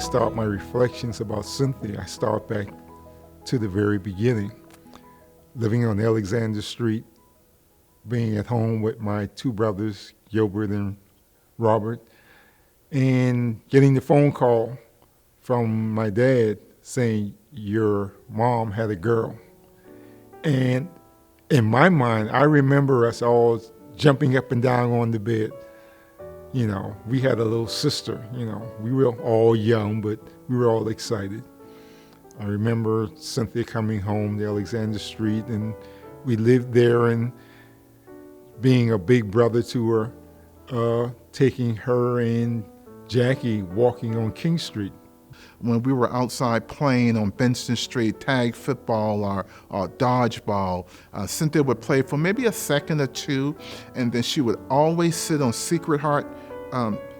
start my reflections about Cynthia, I start back to the very beginning, living on Alexander Street, being at home with my two brothers, Gilbert and Robert, and getting the phone call from my dad saying, your mom had a girl. And in my mind, I remember us all jumping up and down on the bed. We had a little sister, we were all young, but we were all excited. I remember Cynthia coming home to Alexander Street, and we lived there, and being a big brother to her, taking her and Jackie walking on King Street. When we were outside playing on Benson Street, tag football or dodgeball, Cynthia would play for maybe a second or two, and then she would always sit on Secret Heart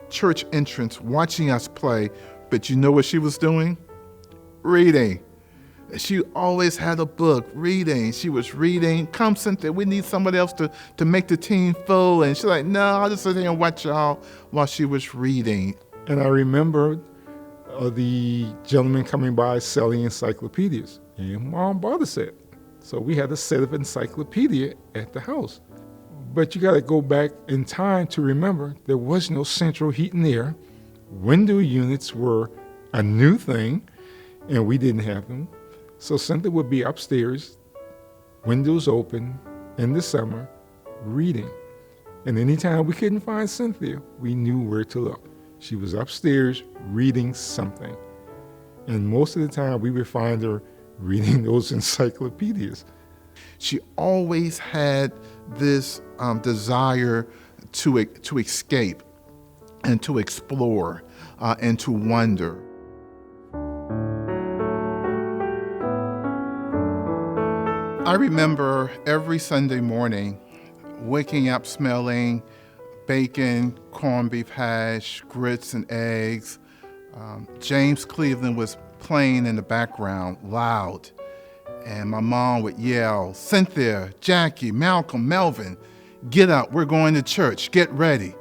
church entrance watching us play. But you know what she was doing? Reading. She always had a book, reading. She was reading. Come, Cynthia, we need somebody else to make the team full. And she's like, no, I'll just sit here and watch y'all while she was reading. And I remember the gentleman coming by selling encyclopedias. And Mom bought a set. So we had a set of encyclopedia at the house. But you got to go back in time to remember there was no central heat and air. Window units were a new thing, and we didn't have them. So Cynthia would be upstairs, windows open, in the summer, reading. And anytime we couldn't find Cynthia, we knew where to look. She was upstairs reading something. And most of the time, we would find her reading those encyclopedias. She always had this desire to escape and to explore and to wonder. I remember every Sunday morning waking up smelling bacon, corned beef hash, grits and eggs. James Cleveland was playing in the background loud, and my mom would yell, Cynthia, Jackie, Malcolm, Melvin, get up, we're going to church, get ready.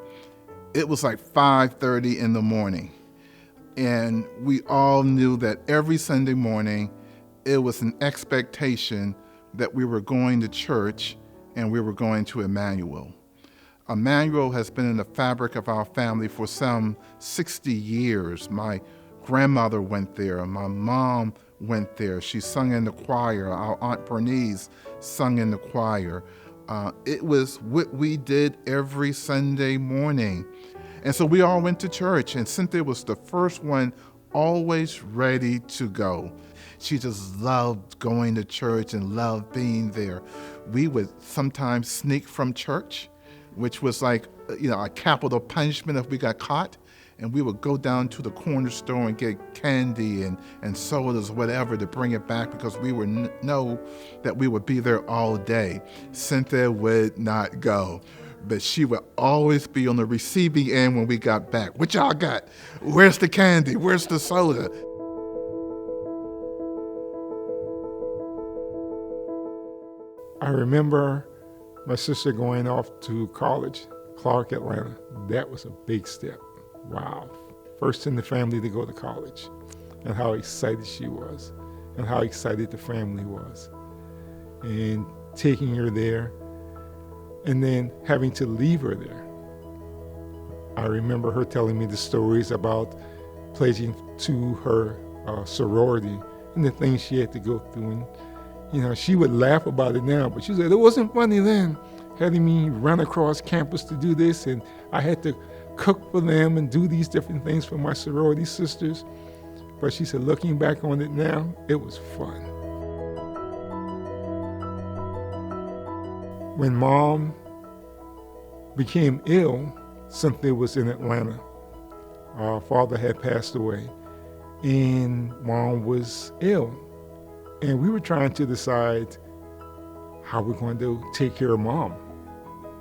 It was like 5:30 in the morning, and we all knew that every Sunday morning it was an expectation that we were going to church and we were going to Emmanuel. Emmanuel has been in the fabric of our family for some 60 years. My grandmother went there. My mom went there. She sung in the choir. Our Aunt Bernice sung in the choir. It was what we did every Sunday morning. And so we all went to church, and Cynthia was the first one always ready to go. She just loved going to church and loved being there. We would sometimes sneak from church, which was like, a capital punishment if we got caught. And we would go down to the corner store and get candy and sodas, whatever, to bring it back because we would know that we would be there all day. Cynthia would not go, but she would always be on the receiving end when we got back. What y'all got? Where's the candy? Where's the soda? I remember my sister going off to college, Clark, Atlanta. That was a big step. Wow. First in the family to go to college, and how excited she was, and how excited the family was. And taking her there, and then having to leave her there. I remember her telling me the stories about pledging to her sorority and the things she had to go through. And, she would laugh about it now, but she said, it wasn't funny then, having me run across campus to do this, and I had to cook for them and do these different things for my sorority sisters. But she said, looking back on it now, it was fun. When Mom became ill, Cynthia was in Atlanta. Our father had passed away, and Mom was ill. And we were trying to decide how we're going to take care of Mom.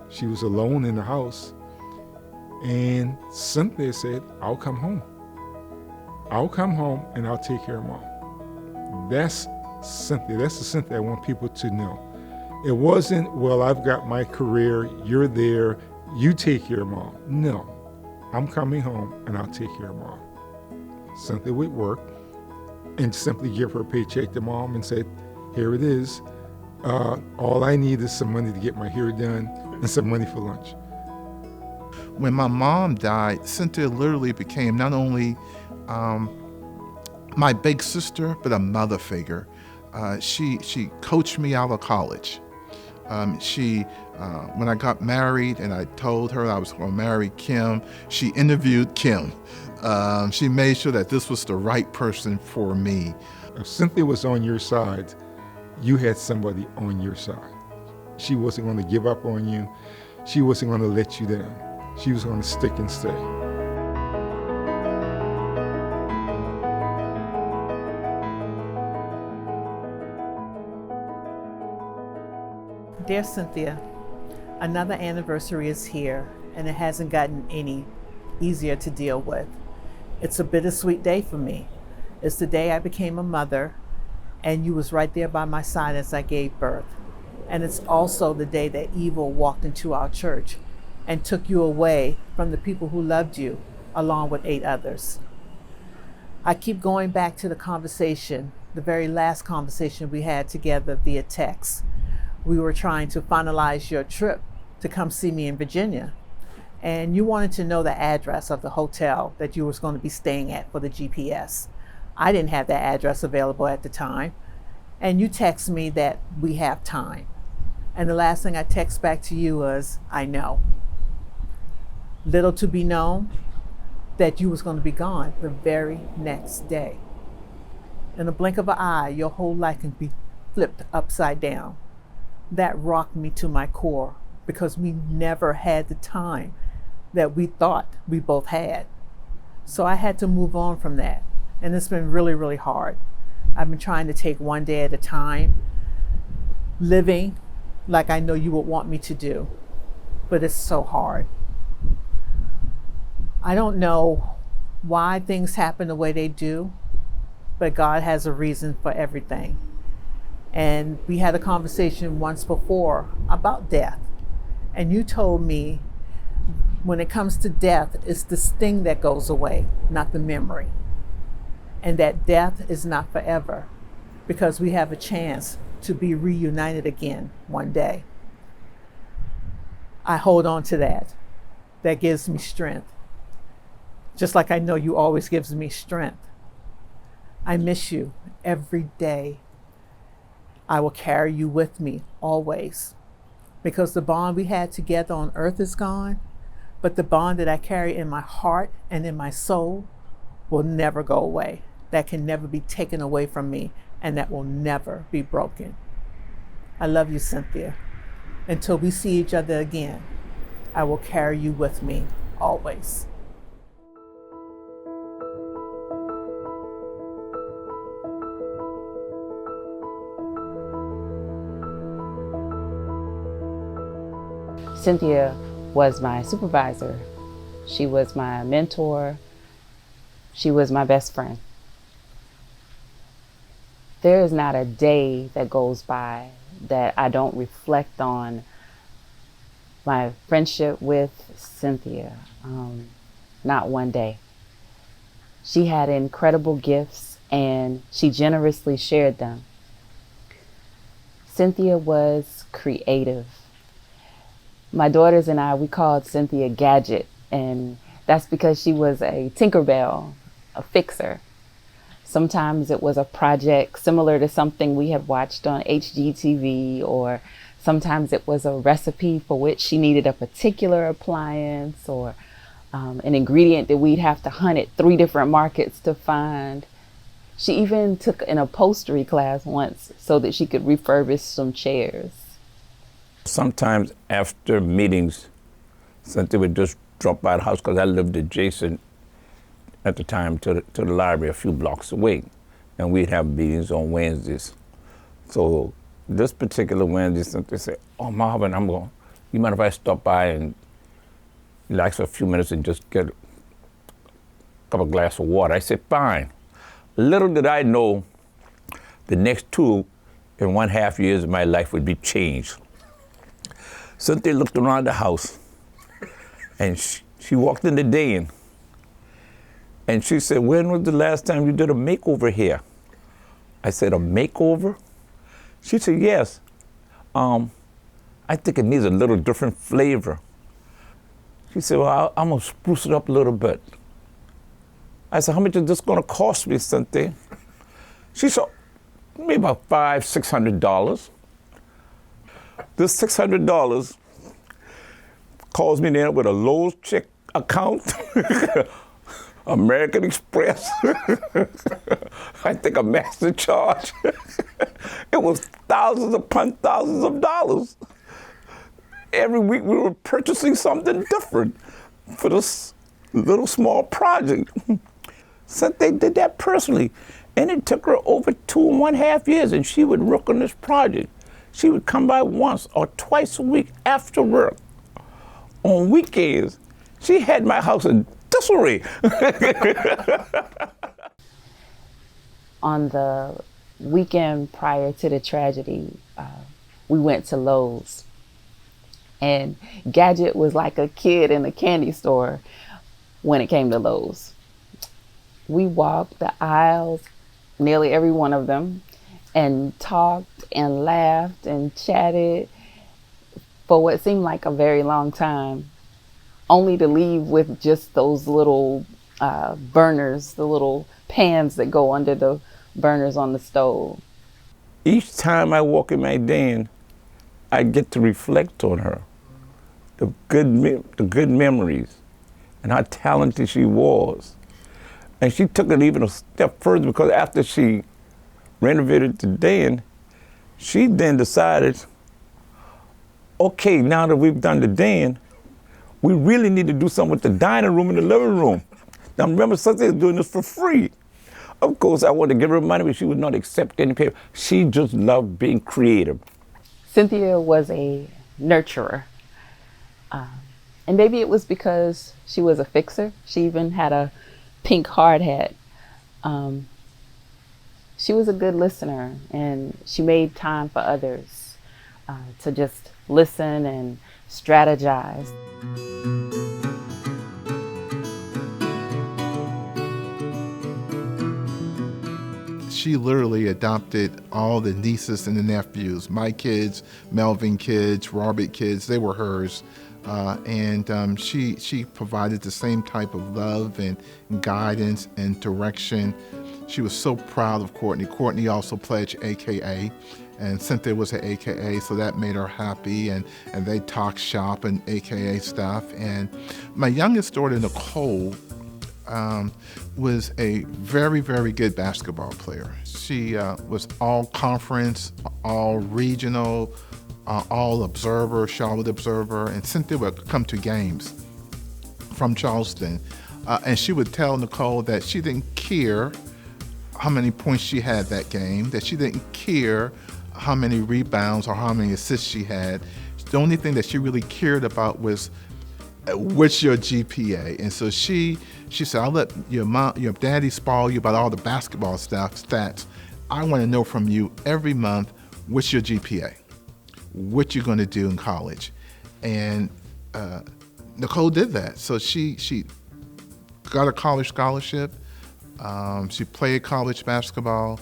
She was alone in the house. And Cynthia said, I'll come home. I'll come home and I'll take care of Mom. That's Cynthia. That's the Cynthia I want people to know. It wasn't, well, I've got my career, you're there, you take care of Mom. No, I'm coming home and I'll take care of Mom. Cynthia would work and simply give her paycheck to mom and said, here it is. All I need is some money to get my hair done and some money for lunch. When my mom died, Cynthia literally became not only my big sister, but a mother figure. She coached me out of college. When I got married and I told her I was going to marry Kim, she interviewed Kim. She made sure that this was the right person for me. If Cynthia was on your side, you had somebody on your side. She wasn't going to give up on you. She wasn't going to let you down. She was going to stick and stay. Dear Cynthia, another anniversary is here, and it hasn't gotten any easier to deal with. It's a bittersweet day for me. It's the day I became a mother, and you was right there by my side as I gave birth. And it's also the day that evil walked into our church and took you away from the people who loved you, along with 8 others. I keep going back to the conversation, the very last conversation we had together via text. We were trying to finalize your trip to come see me in Virginia. And you wanted to know the address of the hotel that you was going to be staying at for the GPS. I didn't have that address available at the time. And you text me that we have time. And the last thing I text back to you was, I know. Little to be known that you was going to be gone the very next day. In a blink of an eye, your whole life can be flipped upside down. That rocked me to my core because we never had the time that we thought we both had. So I had to move on from that. And it's been really, really hard. I've been trying to take one day at a time, living like I know you would want me to do, but it's so hard. I don't know why things happen the way they do, but God has a reason for everything. And we had a conversation once before about death. And you told me when it comes to death, it's the sting that goes away, not the memory. And that death is not forever because we have a chance to be reunited again one day. I hold on to that. That gives me strength. Just like I know you always gives me strength. I miss you every day. I will carry you with me always because the bond we had together on earth is gone, but the bond that I carry in my heart and in my soul will never go away. That can never be taken away from me, and that will never be broken. I love you, Cynthia. Until we see each other again, I will carry you with me always. Cynthia was my supervisor. She was my mentor. She was my best friend. There is not a day that goes by that I don't reflect on my friendship with Cynthia. Not one day. She had incredible gifts and she generously shared them. Cynthia was creative. My daughters and I, we called Cynthia Gadget, and that's because she was a Tinkerbell, a fixer. Sometimes it was a project similar to something we had watched on HGTV, or sometimes it was a recipe for which she needed a particular appliance or an ingredient that we'd have to hunt at 3 different markets to find. She even took an upholstery class once so that she could refurbish some chairs. Sometimes after meetings, Cynthia would just drop by the house because I lived adjacent at the time to the library a few blocks away. And we'd have meetings on Wednesdays. So this particular Wednesday, Cynthia said, oh, Marvin, you mind if I stop by and relax for a few minutes and just get a couple of glasses of water? I said, fine. Little did I know the next 2.5 years of my life would be changed. Cynthia looked around the house and she walked in the den And she said, when was the last time you did a makeover here? I said, a makeover? She said, yes. I think it needs a little different flavor. She said, well, I'm gonna spruce it up a little bit. I said, how much is this gonna cost me, Cynthia? She said, maybe about $500, $600. This $600 calls me there with a Lowe's check account, American Express, I think a master charge. It was thousands upon thousands of dollars. Every week we were purchasing something different for this little small project. Cynthia did that personally. And it took her over 2.5 years, and she would work on this project. She would come by once or twice a week after work. On weekends, she had my house in disarray. On the weekend prior to the tragedy, we went to Lowe's. And Gadget was like a kid in a candy store when it came to Lowe's. We walked the aisles, nearly every one of them, and talked and laughed and chatted for what seemed like a very long time, only to leave with just those little burners, the little pans that go under the burners on the stove. Each time I walk in my den, I get to reflect on her, the good memories, and how talented she was. And she took it even a step further, because after she renovated the den, she then decided, okay, now that we've done the den, we really need to do something with the dining room and the living room. Now remember, Cynthia is doing this for free. Of course, I wanted to give her money, but she would not accept any pay. She just loved being creative. Cynthia was a nurturer. And maybe it was because she was a fixer. She even had a pink hard hat. She was a good listener, and she made time for others to just listen and strategize. She literally adopted all the nieces and the nephews. My kids, Melvin kids, Robert kids, they were hers. And she provided the same type of love and guidance and direction. She was so proud of Courtney. Courtney also pledged AKA, and Cynthia was an AKA, so that made her happy, and they talked shop and AKA stuff. And my youngest daughter, Nicole, was a very, very good basketball player. She was all conference, all regional, all observer, Charlotte observer, and Cynthia would come to games from Charleston. And she would tell Nicole that she didn't care how many points she had that game, that she didn't care how many rebounds or how many assists she had. The only thing that she really cared about was what's your GPA. And so she said, I'll let your daddy spoil you about all the basketball stats. I want to know from you every month, what's your GPA? What you're going to do in college. And Nicole did that. So she got a college scholarship. She played college basketball.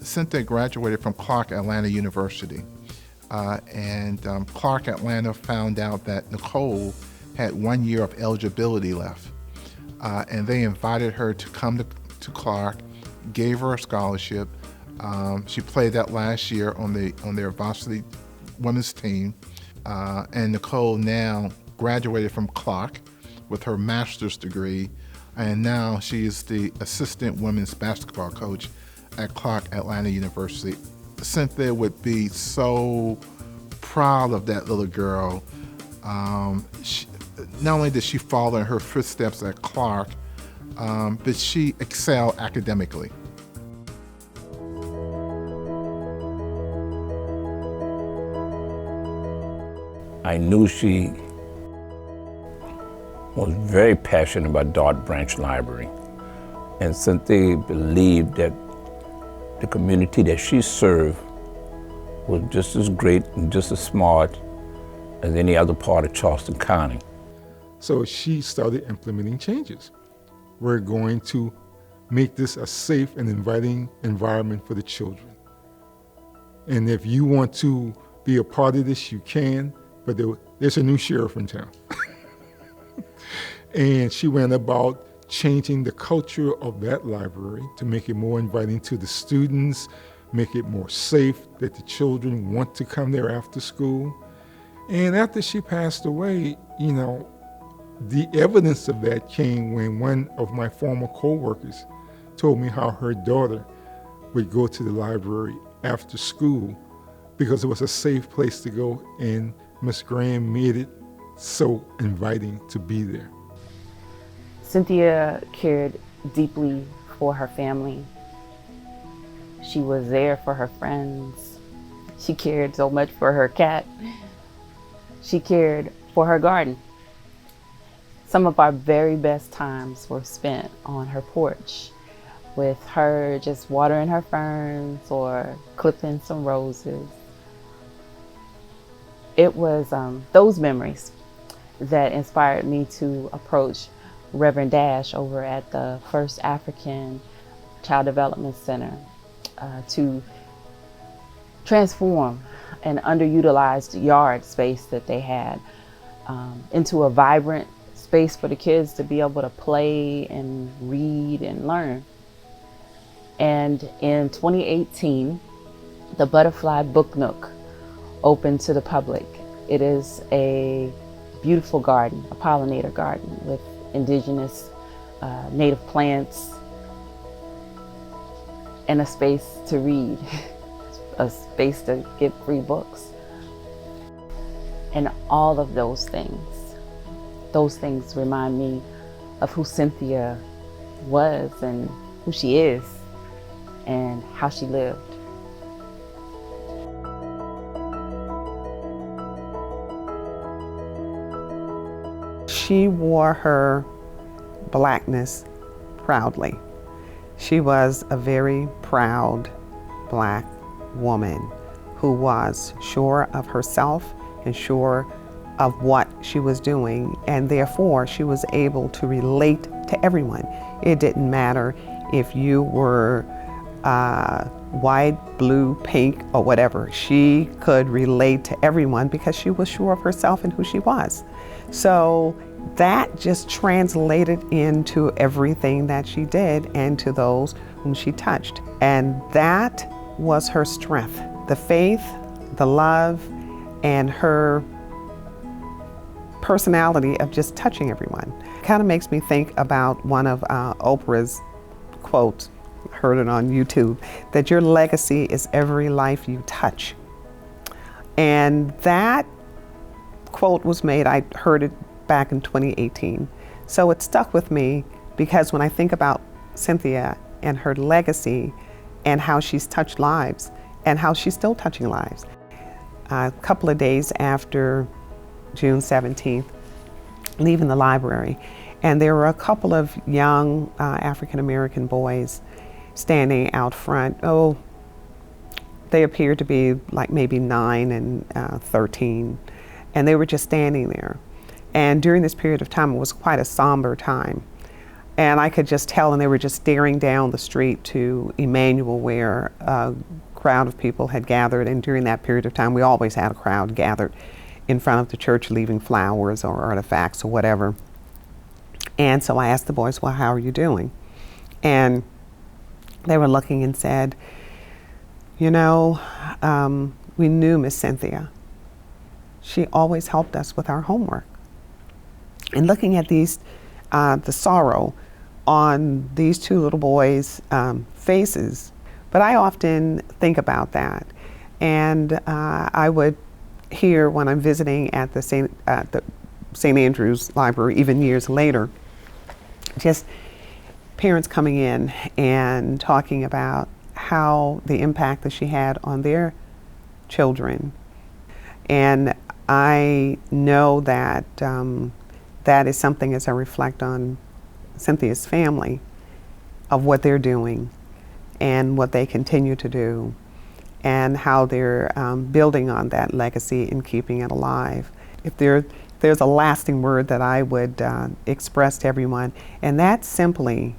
Cynthia graduated from Clark Atlanta University. And Clark Atlanta found out that Nicole had 1 year of eligibility left. And they invited her to come to Clark, gave her a scholarship. She played that last year on their varsity women's team. And Nicole now graduated from Clark with her master's degree. And now she is the assistant women's basketball coach at Clark Atlanta University. Cynthia would be so proud of that little girl. Not only did she follow in her footsteps at Clark, but she excelled academically. I knew she was very passionate about Dart Branch Library. And Cynthia believed that the community that she served was just as great and just as smart as any other part of Charleston County. So she started implementing changes. we're going to make this a safe and inviting environment for the children. And if you want to be a part of this, you can, but there's a new sheriff in town. And she went about changing the culture of that library to make it more inviting to the students, make it more safe, that the children want to come there after school. And after she passed away, you know, the evidence of that came when one of my former co-workers told me how her daughter would go to the library after school because it was a safe place to go, and Miss Graham made it so inviting to be there. Cynthia cared deeply for her family. She was there for her friends. She cared so much for her cat. She cared for her garden. Some of our very best times were spent on her porch with her just watering her ferns or clipping some roses. It was those memories that inspired me to approach Reverend Dash over at the First African Child Development Center to transform an underutilized yard space that they had into a vibrant space for the kids to be able to play and read and learn. And in 2018, the Butterfly Book Nook opened to the public. It is a beautiful garden, a pollinator garden with indigenous native plants and a space to read, a space to get free books. And all of those things remind me of who Cynthia was and who she is and how she lived. She wore her blackness proudly. She was a very proud Black woman who was sure of herself and sure of what she was doing, and therefore she was able to relate to everyone. It didn't matter if you were white, blue, pink, or whatever. She could relate to everyone because she was sure of herself and who she was. So that just translated into everything that she did and to those whom she touched. And that was her strength, the faith, the love, and her personality of just touching everyone. Kind of makes me think about one of Oprah's quotes, heard it on YouTube, that your legacy is every life you touch. And that quote was made, I heard it back in 2018. So it stuck with me because when I think about Cynthia and her legacy and how she's touched lives and how she's still touching lives. A couple of days after June 17th, leaving the library, and there were a couple of young African-American boys standing out front. Oh, they appeared to be like maybe 9 and 13, and they were just standing there. And during this period of time, it was quite a somber time. And I could just tell, and they were just staring down the street to Emmanuel, where a crowd of people had gathered. And during that period of time, we always had a crowd gathered in front of the church, leaving flowers or artifacts or whatever. And so I asked the boys, well, how are you doing? And they were looking and said, you know, we knew Miss Cynthia. She always helped us with our homework. And looking at these, the sorrow on these two little boys' faces, but I often think about that. And I would hear when I'm visiting at the St. Andrew's Library, even years later, just parents coming in and talking about how the impact that she had on their children. And I know that that is something, as I reflect on Cynthia's family, of what they're doing and what they continue to do and how they're building on that legacy and keeping it alive. If there are there's a lasting word that I would express to everyone, and that's simply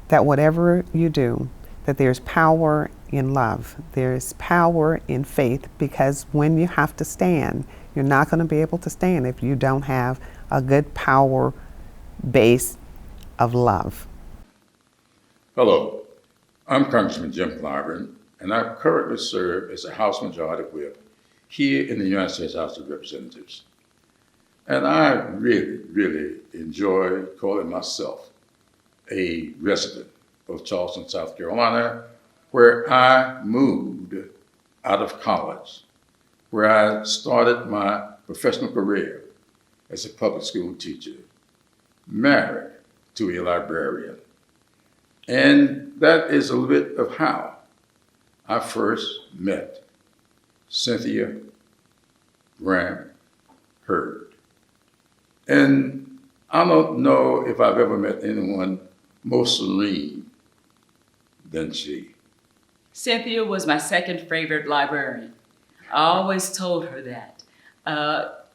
that whatever you do, that there's power in love, there's power in faith, because when you have to stand, you're not going to be able to stand if you don't have a good power base of love. Hello, I'm Congressman Jim Clyburn, and I currently serve as a House Majority Whip here in the United States House of Representatives. And I really enjoy calling myself a resident of Charleston, South Carolina, where I moved out of college, where I started my professional career as a public school teacher, married to a librarian. And that is a little bit of how I first met Cynthia Graham Hurd. And I don't know if I've ever met anyone more serene than she. Cynthia was my second favorite librarian. I always told her that.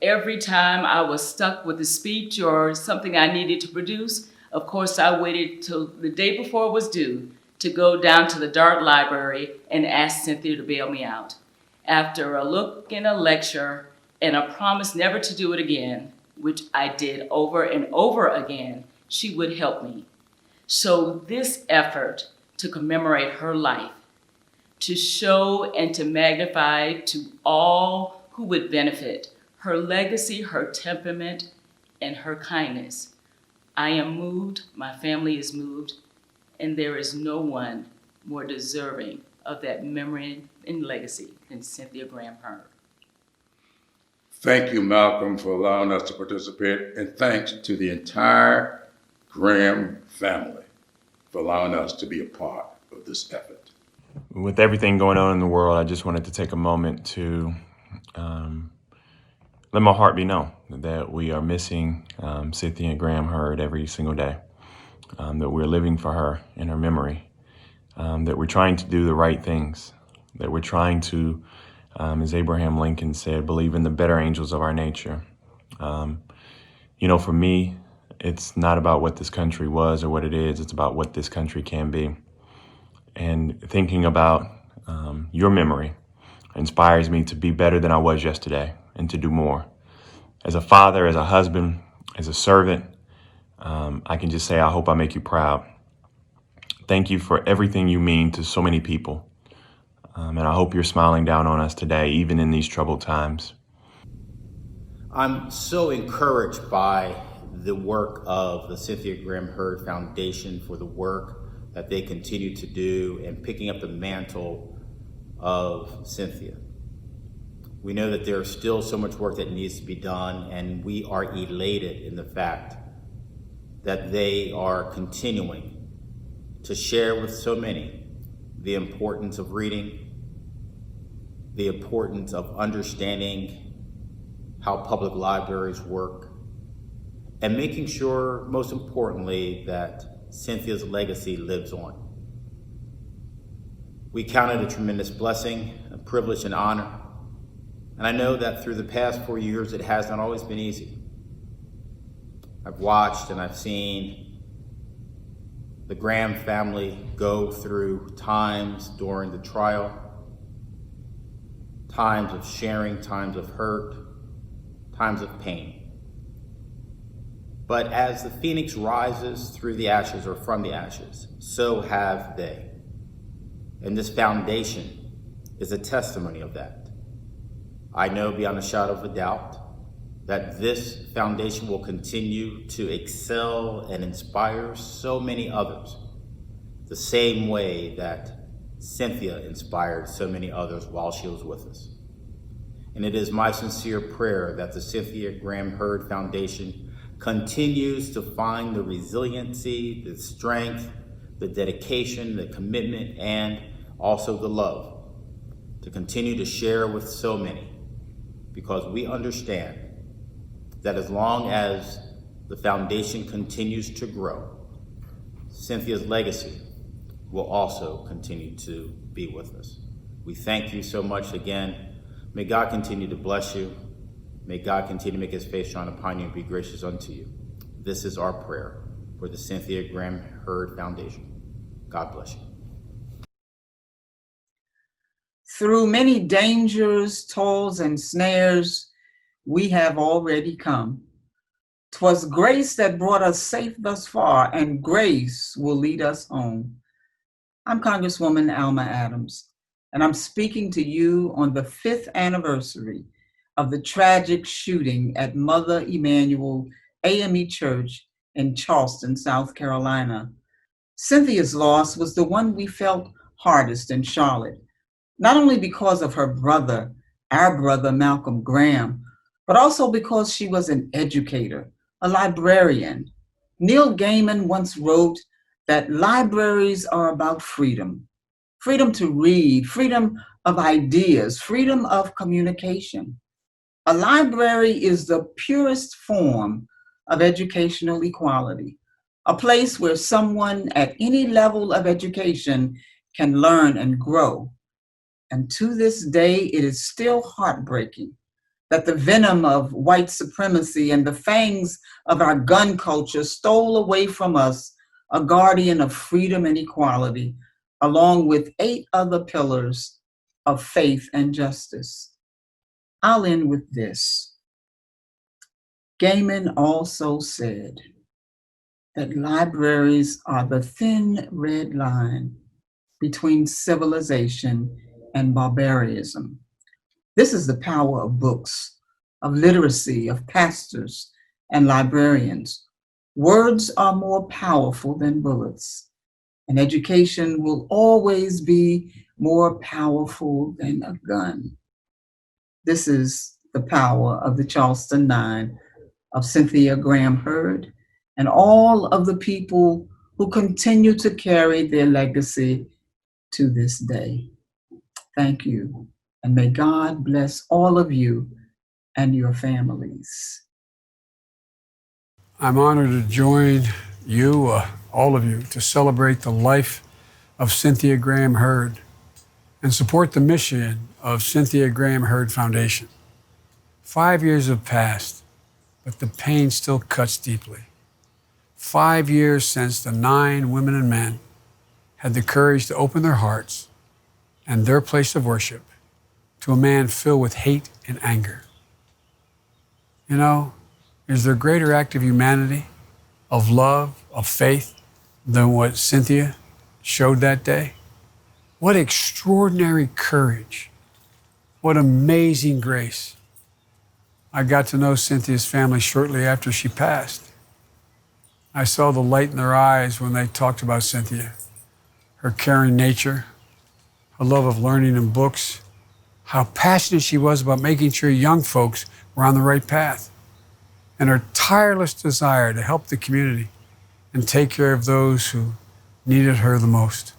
Every time I was stuck with a speech or something I needed to produce, of course I waited till the day before it was due to go down to the dark library and ask Cynthia to bail me out. After a look and a lecture and a promise never to do it again, which I did over and over again, she would help me. So this effort to commemorate her life, to show and to magnify to all who would benefit her legacy, her temperament, and her kindness. I am moved, my family is moved, and there is no one more deserving of that memory and legacy than Cynthia Graham Hurd. Thank you, Malcolm, for allowing us to participate, and thanks to the entire Graham family for allowing us to be a part of this effort. With everything going on in the world, I just wanted to take a moment to let my heart be known that we are missing Cynthia Graham Hurd every single day, that we're living for her in her memory, that we're trying to do the right things, that we're trying to, as Abraham Lincoln said, believe in the better angels of our nature. For me, it's not about what this country was or what it is, it's about what this country can be. And thinking about your memory inspires me to be better than I was yesterday and to do more. As a father, as a husband, as a servant, I can just say, I hope I make you proud. Thank you for everything you mean to so many people. And I hope you're smiling down on us today, even in these troubled times. I'm so encouraged by the work of the Cynthia Graham Hurd Foundation, for the work that they continue to do and picking up the mantle of Cynthia. We know that there's still so much work that needs to be done, and we are elated in the fact that they are continuing to share with so many the importance of reading, the importance of understanding how public libraries work, and making sure, most importantly, that Cynthia's legacy lives on. We count it a tremendous blessing, a privilege and honor, and I know that through the past 4 years, it has not always been easy. I've watched and I've seen the Graham family go through times during the trial, times of sharing, times of hurt, times of pain. But as the phoenix rises through the ashes or from the ashes, so have they. And this foundation is a testimony of that. I know beyond a shadow of a doubt that this foundation will continue to excel and inspire so many others, the same way that Cynthia inspired so many others while she was with us. And it is my sincere prayer that the Cynthia Graham Hurd Foundation continues to find the resiliency, the strength, the dedication, the commitment, and also the love to continue to share with so many, because we understand that as long as the foundation continues to grow, Cynthia's legacy will also continue to be with us. We thank you so much again. May God continue to bless you. May God continue to make his face shine upon you and be gracious unto you. This is our prayer for the Cynthia Graham Hurd Foundation. God bless you. Through many dangers, toils, and snares, we have already come. 'Twas grace that brought us safe thus far, and grace will lead us home. I'm Congresswoman Alma Adams, and I'm speaking to you on the 5th anniversary of the tragic shooting at Mother Emanuel AME Church in Charleston, South Carolina. Cynthia's loss was the one we felt hardest in Charlotte, not only because of her brother, our brother Malcolm Graham, but also because she was an educator, a librarian. Neil Gaiman once wrote that libraries are about freedom, freedom to read, freedom of ideas, freedom of communication. A library is the purest form of educational equality, a place where someone at any level of education can learn and grow. And to this day, it is still heartbreaking that the venom of white supremacy and the fangs of our gun culture stole away from us a guardian of freedom and equality, along with 8 other pillars of faith and justice. I'll end with this. Gaiman also said that libraries are the thin red line between civilization and barbarism. This is the power of books, of literacy, of pastors and librarians. Words are more powerful than bullets, and education will always be more powerful than a gun. This is the power of the Charleston Nine, of Cynthia Graham Hurd, and all of the people who continue to carry their legacy to this day. Thank you, and may God bless all of you and your families. I'm honored to join you, all of you, to celebrate the life of Cynthia Graham Hurd and support the mission of Cynthia Graham Hurd Foundation. 5 years have passed, but the pain still cuts deeply. 5 years since the 9 women and men had the courage to open their hearts and their place of worship to a man filled with hate and anger. You know, is there a greater act of humanity, of love, of faith than what Cynthia showed that day? What extraordinary courage. What amazing grace. I got to know Cynthia's family shortly after she passed. I saw the light in their eyes when they talked about Cynthia, her caring nature, her love of learning and books, how passionate she was about making sure young folks were on the right path, and her tireless desire to help the community and take care of those who needed her the most.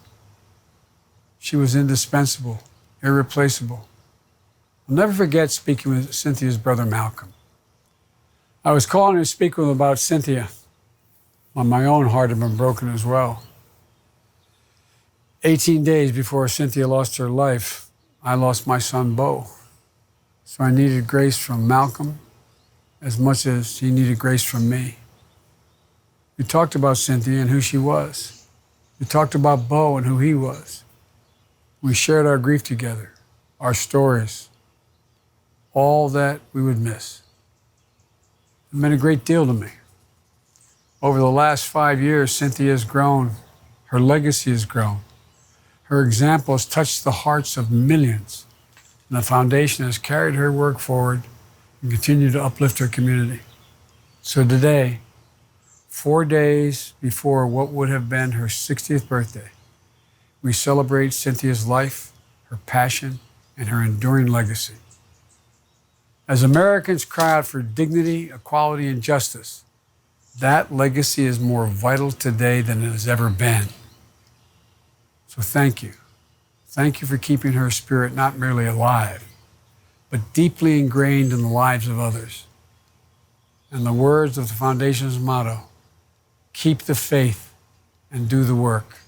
She was indispensable, irreplaceable. I'll never forget speaking with Cynthia's brother, Malcolm. I was calling her to speak with him about Cynthia when my own heart had been broken as well. 18 days before Cynthia lost her life, I lost my son, Bo. So I needed grace from Malcolm as much as he needed grace from me. We talked about Cynthia and who she was. We talked about Bo and who he was. We shared our grief together, our stories, all that we would miss. It meant a great deal to me. Over the last 5 years, Cynthia has grown. Her legacy has grown. Her example has touched the hearts of millions, and the foundation has carried her work forward and continued to uplift her community. So today, 4 days before what would have been her 60th birthday, we celebrate Cynthia's life, her passion, and her enduring legacy. As Americans cry out for dignity, equality, and justice, that legacy is more vital today than it has ever been. So thank you. Thank you for keeping her spirit not merely alive, but deeply ingrained in the lives of others. And the words of the Foundation's motto, keep the faith and do the work.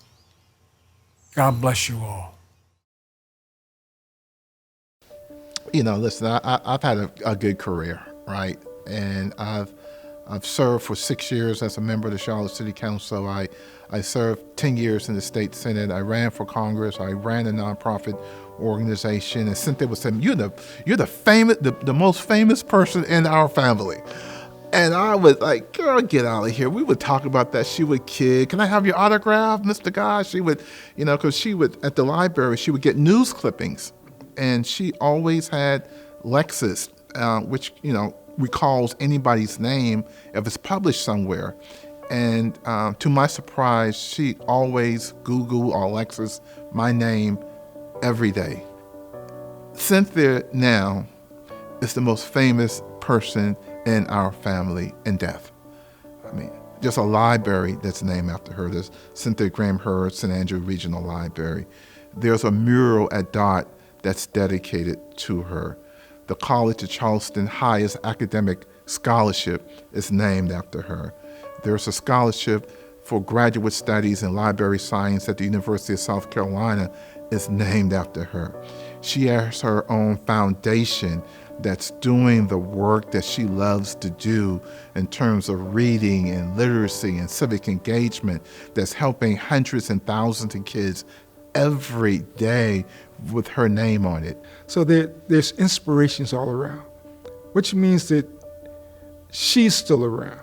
God bless you all. You know, listen, I've had a good career. right? And I've served for 6 years as a member of the Charlotte City Council. I served 10 years in the state Senate. I ran for Congress. I ran a nonprofit organization. And Cynthia was saying, "You're the most famous person in our family." And I was like, "Girl, get out of here." We would talk about that. She would kid, "Can I have your autograph, Mr. Guy?" She would, because she would, at the library, she would get news clippings. And she always had Lexus, which, recalls anybody's name if it's published somewhere. And to my surprise, she always Google or Lexus my name every day. Cynthia now is the most famous person in our family in death. I mean, just a library that's named after her. There's Cynthia Graham Hurd, St. Andrew Regional Library. There's a mural at Dot that's dedicated to her. The College of Charleston highest academic scholarship is named after her. There's a scholarship for graduate studies in library science at the University of South Carolina is named after her. She has her own foundation that's doing the work that she loves to do in terms of reading and literacy and civic engagement that's helping hundreds and thousands of kids every day with her name on it. So there's inspirations all around, which means that she's still around.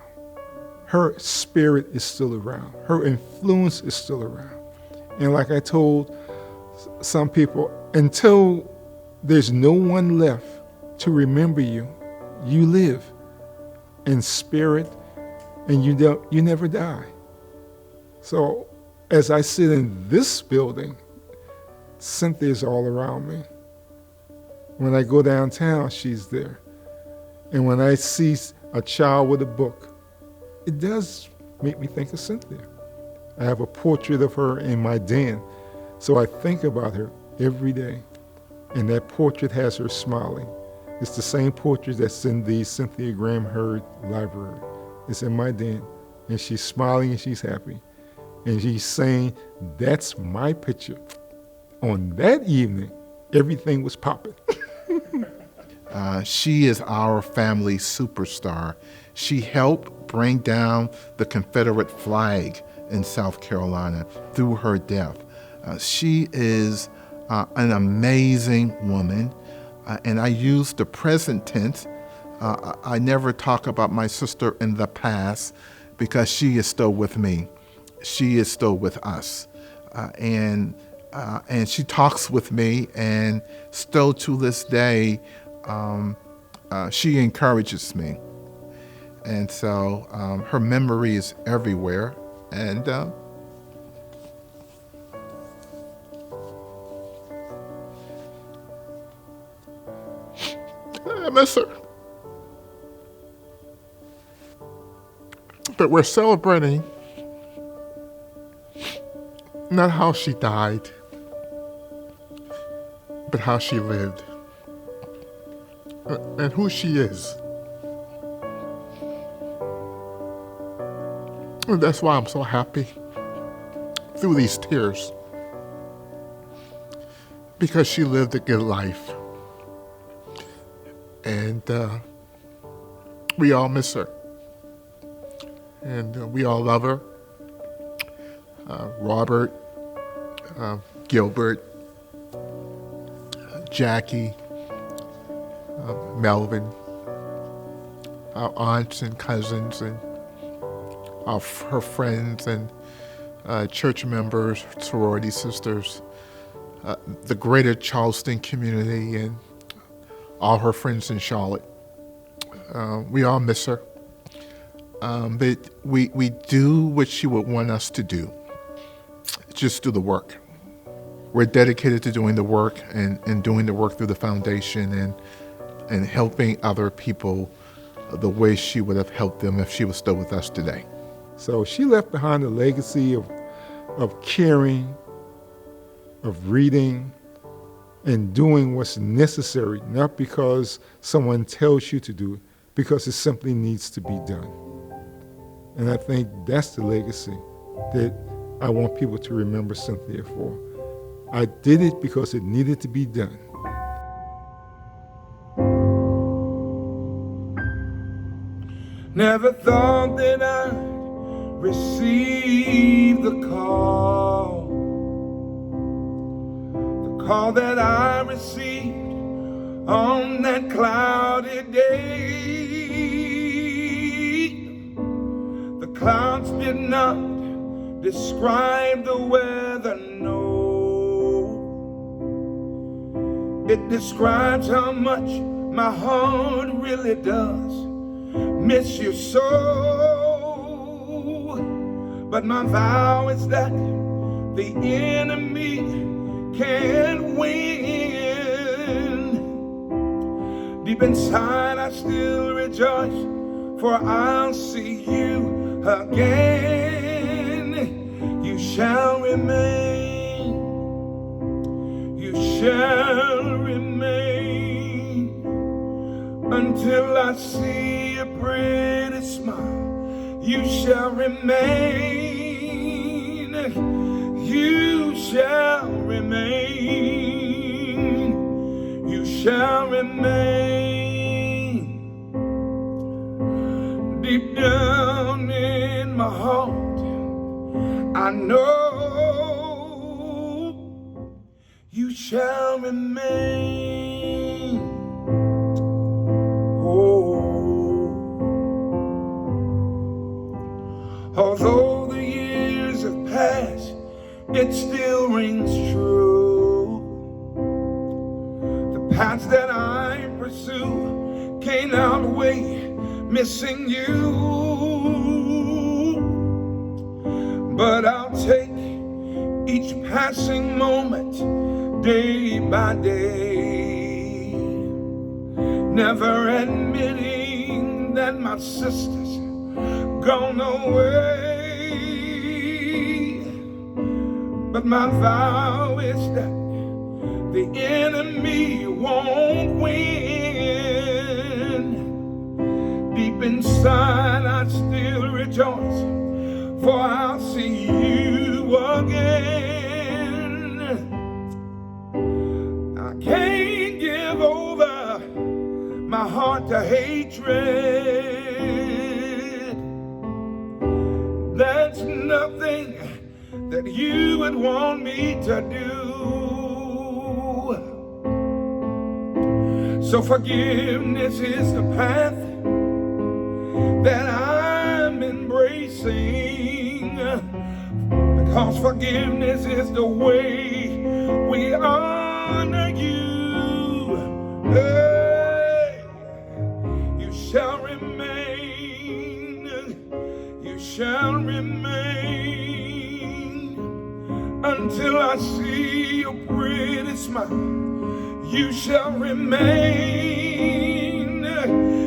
Her spirit is still around. Her influence is still around. And like I told some people, until there's no one left to remember you, you live in spirit and you never die. So as I sit in this building, Cynthia's all around me. When I go downtown, she's there. And when I see a child with a book, it does make me think of Cynthia. I have a portrait of her in my den, so I think about her every day. And that portrait has her smiling. It's the same portrait that's in the Cynthia Graham Hurd library. It's in my den, and she's smiling and she's happy. And she's saying, "That's my picture." On that evening, everything was popping. She is our family superstar. She helped bring down the Confederate flag in South Carolina through her death. She is an amazing woman, and I use the present tense. I never talk about my sister in the past because she is still with me. She is still with us. And she talks with me, and still to this day, she encourages me. And so her memory is everywhere. And I miss her. But we're celebrating not how she died, but how she lived and who she is. And that's why I'm so happy through these tears, because she lived a good life. And we all miss her. And we all love her. Robert, Gilbert, Jackie, Melvin, our aunts and cousins, and her friends and church members, sorority sisters, the greater Charleston community, and all her friends in Charlotte. We all miss her. But we do what she would want us to do. Just do the work. We're dedicated to doing the work and doing the work through the foundation and helping other people the way she would have helped them if she was still with us today. So she left behind a legacy of caring, of reading, and doing what's necessary, not because someone tells you to do it, because it simply needs to be done. And I think that's the legacy that I want people to remember Cynthia for. I did it because it needed to be done. Never thought that I'd receive the call that I received on that cloudy day. The clouds did not describe the weather, no. It describes how much my heart really does miss you so. But my vow is that the enemy can't win. Deep inside I still rejoice, for I'll see you again. You shall remain, you shall remain, until I see a pretty smile. You shall remain, you shall remain, you shall remain. Deep down in my heart, I know you shall remain. Although the years have passed, it still rings true. The paths that I pursue can't outweigh missing you. But I'll take each passing moment day by day, never admitting that my sister's gone away. But my vow is that the enemy won't win. Deep inside I still rejoice, for I'll see you again. I can't give over my heart to hatred. That's nothing that you would want me to do. So forgiveness is the path that I'm embracing, because forgiveness is the way we honor you. Hey, you shall remain, you shall remain, until I see your pretty smile. You shall remain,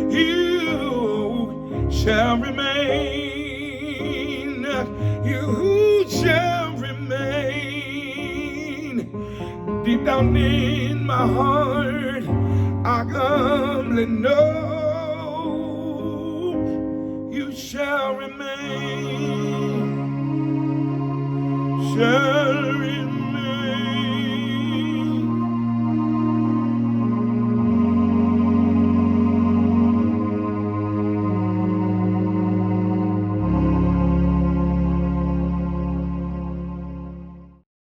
you shall remain, you shall remain. Deep down in my heart, I humbly know you shall remain, shall